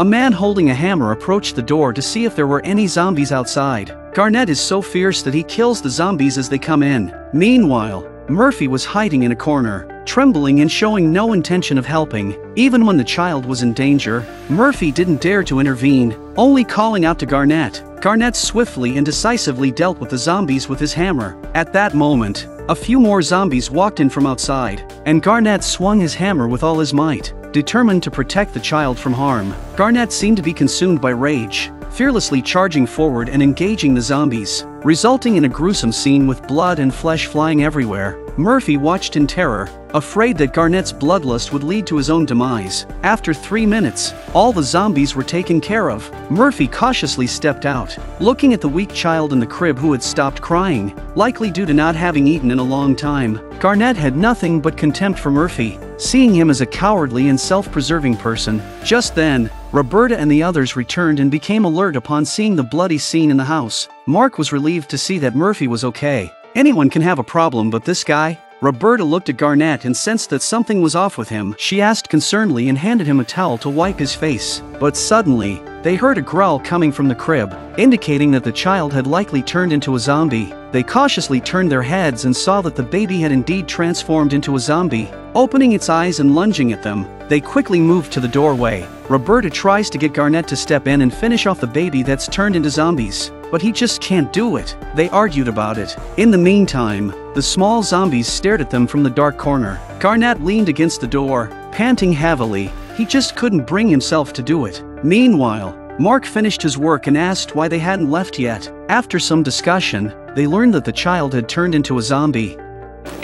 A man holding a hammer approached the door to see if there were any zombies outside. Garnett is so fierce that he kills the zombies as they come in. Meanwhile, Murphy was hiding in a corner, trembling and showing no intention of helping. Even when the child was in danger, Murphy didn't dare to intervene, only calling out to Garnett. Garnett swiftly and decisively dealt with the zombies with his hammer. At that moment, a few more zombies walked in from outside, and Garnett swung his hammer with all his might, determined to protect the child from harm. Garnett seemed to be consumed by rage, fearlessly charging forward and engaging the zombies, resulting in a gruesome scene with blood and flesh flying everywhere. Murphy watched in terror, afraid that Garnett's bloodlust would lead to his own demise. After 3 minutes, all the zombies were taken care of. Murphy cautiously stepped out, looking at the weak child in the crib who had stopped crying, likely due to not having eaten in a long time. Garnett had nothing but contempt for Murphy, seeing him as a cowardly and self-preserving person. Just then, Roberta and the others returned and became alert upon seeing the bloody scene in the house. Mark was relieved to see that Murphy was okay. Anyone can have a problem, but this guy? Roberta looked at Garnett and sensed that something was off with him. She asked concernedly and handed him a towel to wipe his face. But suddenly, they heard a growl coming from the crib, indicating that the child had likely turned into a zombie. They cautiously turned their heads and saw that the baby had indeed transformed into a zombie. Opening its eyes and lunging at them, they quickly moved to the doorway. Roberta tries to get Garnett to step in and finish off the baby that's turned into zombies, but he just can't do it. They argued about it. In the meantime, the small zombies stared at them from the dark corner. Garnett leaned against the door, panting heavily. He just couldn't bring himself to do it. Meanwhile, Mark finished his work and asked why they hadn't left yet. After some discussion, they learned that the child had turned into a zombie.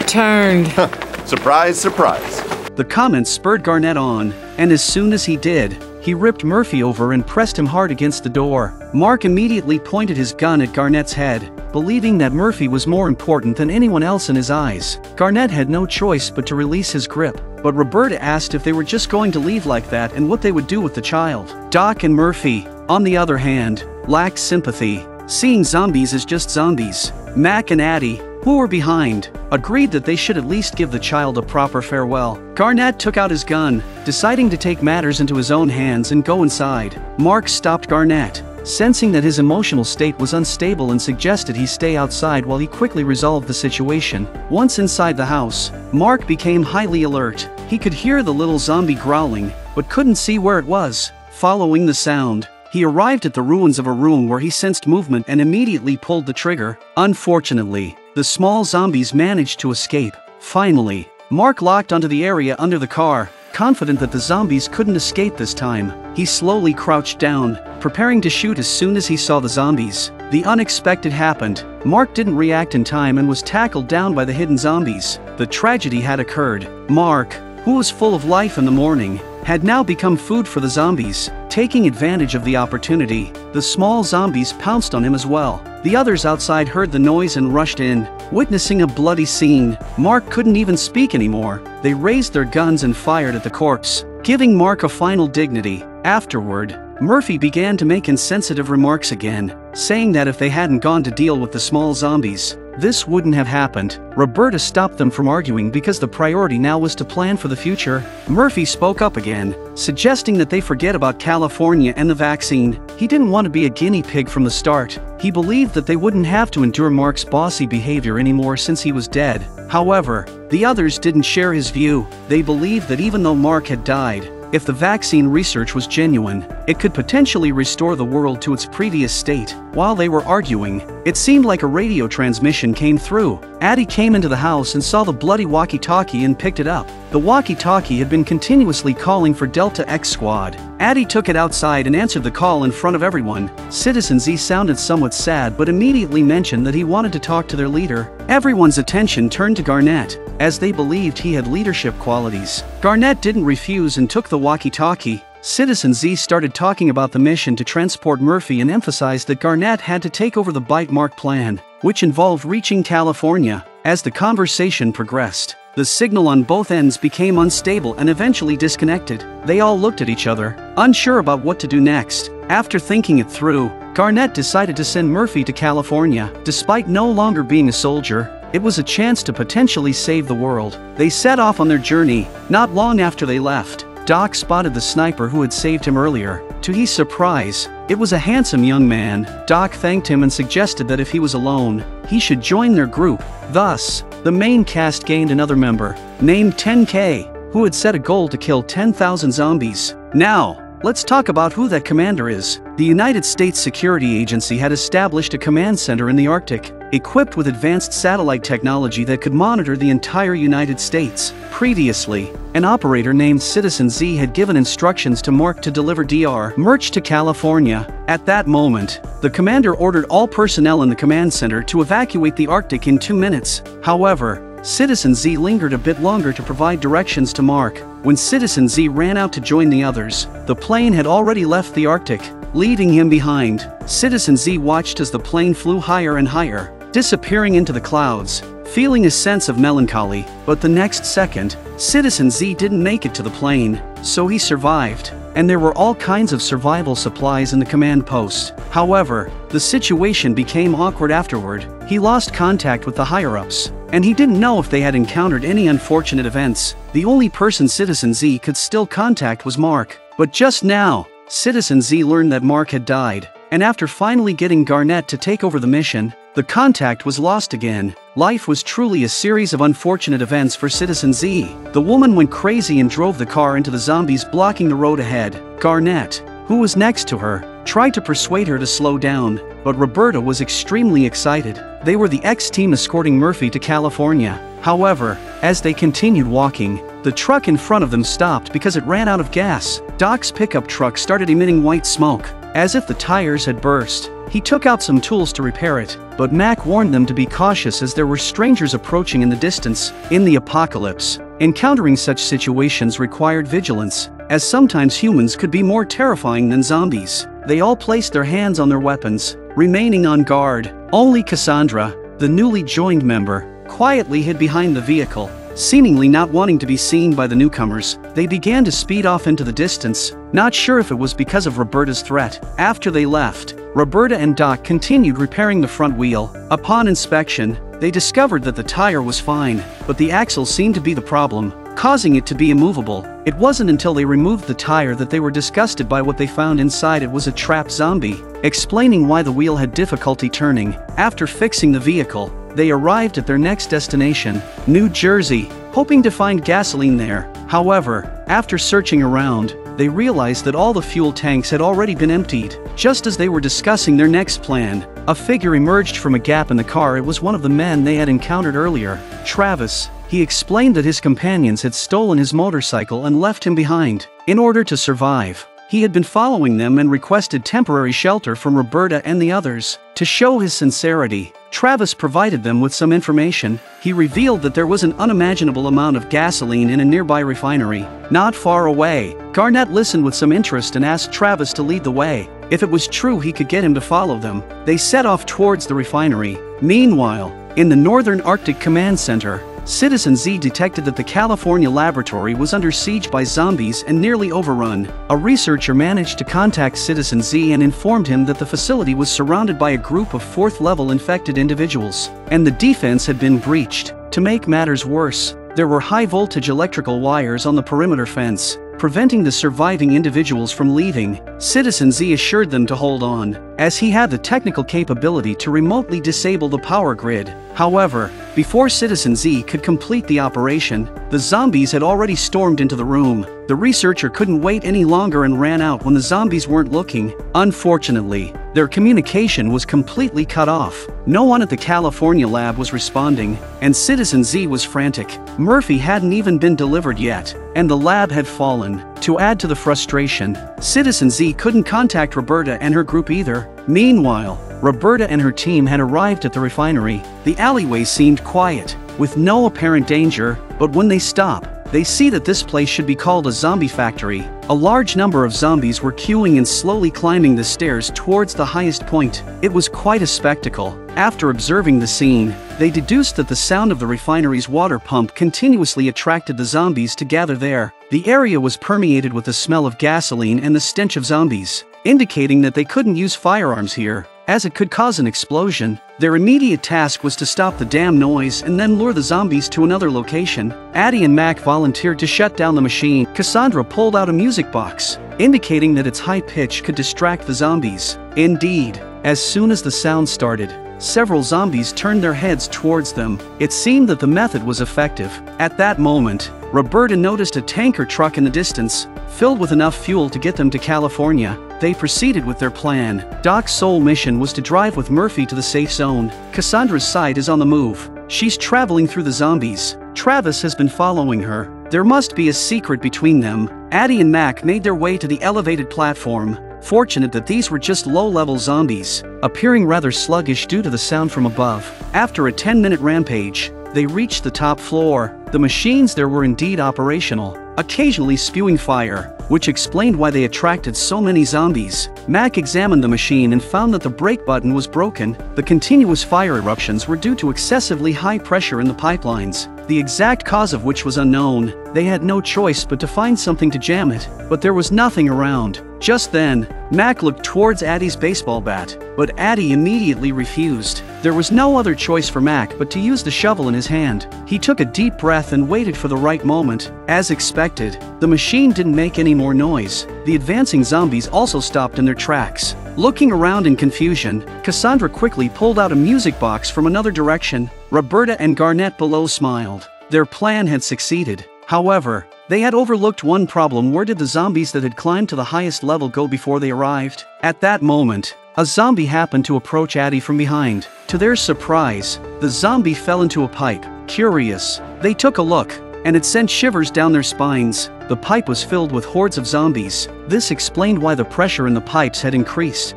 Turned. Surprise, surprise. The comments spurred Garnett on, and as soon as he did, he ripped Murphy over and pressed him hard against the door. Mark immediately pointed his gun at Garnett's head, believing that Murphy was more important than anyone else in his eyes. Garnett had no choice but to release his grip, but Roberta asked if they were just going to leave like that and what they would do with the child. Doc and Murphy, on the other hand, lacked sympathy, seeing zombies as just zombies. Mac and Addie, who were behind, agreed that they should at least give the child a proper farewell. Garnett took out his gun, deciding to take matters into his own hands and go inside. Mark stopped Garnett, sensing that his emotional state was unstable, and suggested he stay outside while he quickly resolved the situation. Once inside the house, Mark became highly alert. He could hear the little zombie growling, but couldn't see where it was. Following the sound, he arrived at the ruins of a room where he sensed movement and immediately pulled the trigger. Unfortunately, the small zombies managed to escape. Finally, Mark locked onto the area under the car, confident that the zombies couldn't escape this time. He slowly crouched down, preparing to shoot as soon as he saw the zombies. The unexpected happened. Mark didn't react in time and was tackled down by the hidden zombies. The tragedy had occurred. Mark, who was full of life in the morning, had now become food for the zombies. Taking advantage of the opportunity, the small zombies pounced on him as well. The others outside heard the noise and rushed in, witnessing a bloody scene. Mark couldn't even speak anymore. They raised their guns and fired at the corpse, giving Mark a final dignity. Afterward, Murphy began to make insensitive remarks again, saying that if they hadn't gone to deal with the small zombies, this wouldn't have happened. Roberta stopped them from arguing because the priority now was to plan for the future. Murphy spoke up again, suggesting that they forget about California and the vaccine. He didn't want to be a guinea pig from the start. He believed that they wouldn't have to endure Mark's bossy behavior anymore since he was dead. However, the others didn't share his view. They believed that even though Mark had died, if the vaccine research was genuine, it could potentially restore the world to its previous state. While they were arguing, it seemed like a radio transmission came through. Addie came into the house and saw the bloody walkie-talkie and picked it up. The walkie-talkie had been continuously calling for Delta X Squad. Addie took it outside and answered the call in front of everyone. Citizen Z sounded somewhat sad but immediately mentioned that he wanted to talk to their leader. Everyone's attention turned to Garnett, as they believed he had leadership qualities. Garnett didn't refuse and took the walkie-talkie. Citizen Z started talking about the mission to transport Murphy and emphasized that Garnett had to take over the Bite Mark plan, which involved reaching California. As the conversation progressed, the signal on both ends became unstable and eventually disconnected. They all looked at each other, unsure about what to do next. After thinking it through, Garnett decided to send Murphy to California. Despite no longer being a soldier, it was a chance to potentially save the world. They set off on their journey. Not long after they left, Doc spotted the sniper who had saved him earlier. To his surprise, it was a handsome young man. Doc thanked him and suggested that if he was alone, he should join their group. Thus, the main cast gained another member, named 10K, who had set a goal to kill 10,000 zombies. Now, let's talk about who that commander is. The United States Security Agency had established a command center in the Arctic, equipped with advanced satellite technology that could monitor the entire United States. Previously, an operator named Citizen Z had given instructions to Mark to deliver Dr. Merch to California. At that moment, the commander ordered all personnel in the command center to evacuate the Arctic in 2 minutes. However, Citizen Z lingered a bit longer to provide directions to Mark. When Citizen Z ran out to join the others, the plane had already left the Arctic, leaving him behind. Citizen Z watched as the plane flew higher and higher, disappearing into the clouds, feeling a sense of melancholy. But the next second, Citizen Z didn't make it to the plane, so he survived, and there were all kinds of survival supplies in the command post. However, the situation became awkward afterward. He lost contact with the higher-ups, and he didn't know if they had encountered any unfortunate events. The only person Citizen Z could still contact was Mark. But just now, Citizen Z learned that Mark had died, and after finally getting Garnett to take over the mission, the contact was lost again. Life was truly a series of unfortunate events for Citizen Z. The woman went crazy and drove the car into the zombies blocking the road ahead. Garnett, who was next to her, tried to persuade her to slow down, but Roberta was extremely excited. They were the X-team escorting Murphy to California. However, as they continued walking, the truck in front of them stopped because it ran out of gas. Doc's pickup truck started emitting white smoke, as if the tires had burst. He took out some tools to repair it, but Mac warned them to be cautious as there were strangers approaching in the distance. In the apocalypse, encountering such situations required vigilance, as sometimes humans could be more terrifying than zombies. They all placed their hands on their weapons, remaining on guard. Only Cassandra, the newly joined member, quietly hid behind the vehicle. Seemingly not wanting to be seen by the newcomers, they began to speed off into the distance, not sure if it was because of Roberta's threat. After they left, Roberta and Doc continued repairing the front wheel. Upon inspection, they discovered that the tire was fine, but the axle seemed to be the problem, causing it to be immovable. It wasn't until they removed the tire that they were disgusted by what they found inside. It was a trapped zombie, explaining why the wheel had difficulty turning. After fixing the vehicle, they arrived at their next destination, New Jersey, hoping to find gasoline there. However, after searching around, they realized that all the fuel tanks had already been emptied. Just as they were discussing their next plan, a figure emerged from a gap in the car. It was one of the men they had encountered earlier, Travis. He explained that his companions had stolen his motorcycle and left him behind. In order to survive, he had been following them and requested temporary shelter from Roberta and the others. To show his sincerity, Travis provided them with some information. He revealed that there was an unimaginable amount of gasoline in a nearby refinery, not far away. Garnett listened with some interest and asked Travis to lead the way. If it was true, he could get him to follow them. They set off towards the refinery. Meanwhile, in the Northern Arctic Command Center, Citizen Z detected that the California laboratory was under siege by zombies and nearly overrun. A researcher managed to contact Citizen Z and informed him that the facility was surrounded by a group of 4th-level infected individuals, and the defense had been breached. To make matters worse, there were high-voltage electrical wires on the perimeter fence, preventing the surviving individuals from leaving. Citizen Z assured them to hold on, as he had the technical capability to remotely disable the power grid. However, before Citizen Z could complete the operation, the zombies had already stormed into the room. The researcher couldn't wait any longer and ran out when the zombies weren't looking. Unfortunately, their communication was completely cut off. No one at the California lab was responding, and Citizen Z was frantic. Murphy hadn't even been delivered yet, and the lab had fallen. To add to the frustration, Citizen Z couldn't contact Roberta and her group either. Meanwhile, Roberta and her team had arrived at the refinery. The alleyway seemed quiet, with no apparent danger, but when they stop, they see that this place should be called a zombie factory. A large number of zombies were queuing and slowly climbing the stairs towards the highest point. It was quite a spectacle. After observing the scene, they deduced that the sound of the refinery's water pump continuously attracted the zombies to gather there. The area was permeated with the smell of gasoline and the stench of zombies, indicating that they couldn't use firearms here, as it could cause an explosion. Their immediate task was to stop the damn noise and then lure the zombies to another location. Addie and Mac volunteered to shut down the machine. Cassandra pulled out a music box, indicating that its high pitch could distract the zombies. Indeed, as soon as the sound started, several zombies turned their heads towards them. It seemed that the method was effective. At that moment, Roberta noticed a tanker truck in the distance, filled with enough fuel to get them to California. They proceeded with their plan. Doc's sole mission was to drive with Murphy to the safe zone. Cassandra's side is on the move. She's traveling through the zombies. Travis has been following her. There must be a secret between them. Addie and Mac made their way to the elevated platform, fortunate that these were just low-level zombies, appearing rather sluggish due to the sound from above. After a 10-minute rampage, they reached the top floor. The machines there were indeed operational, occasionally spewing fire, which explained why they attracted so many zombies. Mac examined the machine and found that the brake button was broken. The continuous fire eruptions were due to excessively high pressure in the pipelines, the exact cause of which was unknown. They had no choice but to find something to jam it, but there was nothing around. Just then, Mac looked towards Addie's baseball bat, but Addie immediately refused. There was no other choice for Mac but to use the shovel in his hand. He took a deep breath and waited for the right moment. As expected, the machine didn't make any more noise. The advancing zombies also stopped in their tracks. Looking around in confusion, Cassandra quickly pulled out a music box from another direction. Roberta and Garnett below smiled. Their plan had succeeded. However, they had overlooked one problem. Where did the zombies that had climbed to the highest level go before they arrived? At that moment, a zombie happened to approach Addie from behind. To their surprise, the zombie fell into a pipe. Curious, they took a look, and it sent shivers down their spines. The pipe was filled with hordes of zombies. This explained why the pressure in the pipes had increased.